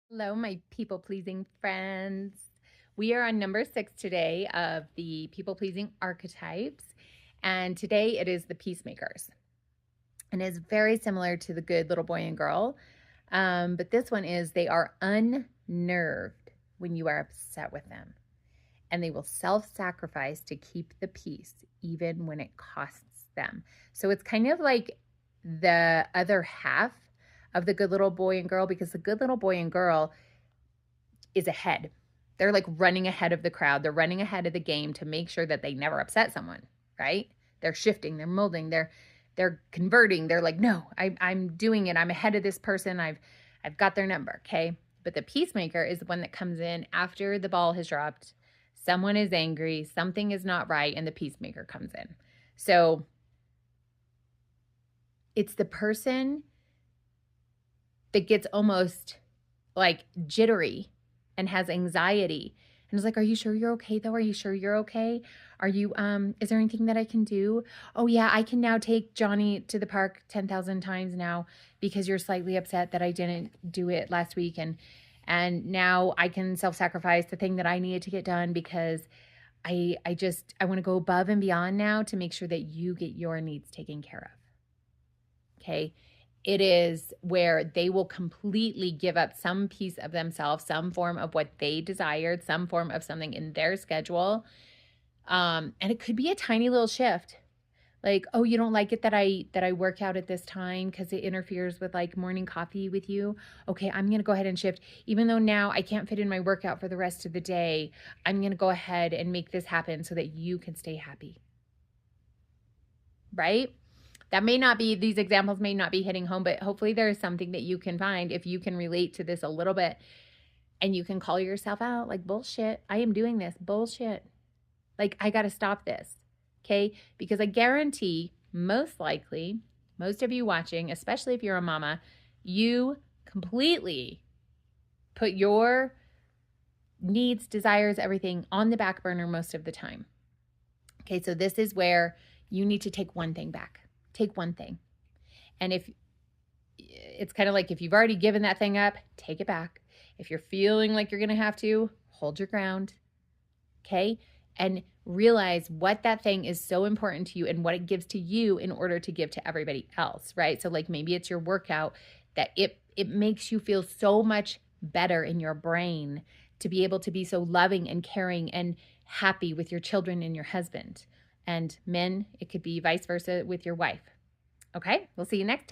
Hello, my people pleasing friends. We are on number 6 today of the people pleasing archetypes. And today it is the peacemakers. And it's very similar to the good little boy and girl. But this one is they are unnerved when you are upset with them. And they will self sacrifice to keep the peace, even when it costs them. So it's kind of like the other half of the good little boy and girl, because the good little boy and girl is ahead. They're like running ahead of the crowd. They're running ahead of the game to make sure that they never upset someone, right? They're shifting, they're molding, they're converting. They're like, no, I'm doing it. I'm ahead of this person. I've got their number, okay? But the peacemaker is the one that comes in after the ball has dropped. Someone is angry, something is not right, and the peacemaker comes in. So it's the person that gets almost like jittery and has anxiety and is like, are you sure you're okay though? Are you sure you're okay? Are you, is there anything that I can do? Oh yeah, I can now take Johnny to the park 10,000 times now because you're slightly upset that I didn't do it last week. And now I can self-sacrifice the thing that I needed to get done because I want to go above and beyond now to make sure that you get your needs taken care of. Okay. It is where they will completely give up some piece of themselves, some form of what they desired, some form of something in their schedule. And it could be a tiny little shift. Like, oh, you don't like it that I work out at this time because it interferes with like morning coffee with you. Okay, I'm going to go ahead and shift. Even though now I can't fit in my workout for the rest of the day, I'm going to go ahead and make this happen so that you can stay happy. Right? These examples may not be hitting home, but hopefully there's something that you can find if you can relate to this a little bit and you can call yourself out like, bullshit, I am doing this, bullshit. Like, I got to stop this, okay? Because I guarantee most likely, most of you watching, especially if you're a mama, you completely put your needs, desires, everything on the back burner most of the time. Okay, so this is where you need to take one thing back. Take one thing. And if it's kind of like if you've already given that thing up, take it back. If you're feeling like you're going to have to, hold your ground. Okay? And realize what that thing is so important to you and what it gives to you in order to give to everybody else, right? So like maybe it's your workout that it makes you feel so much better in your brain to be able to be so loving and caring and happy with your children and your husband. And men, it could be vice versa with your wife. Okay, we'll see you next time.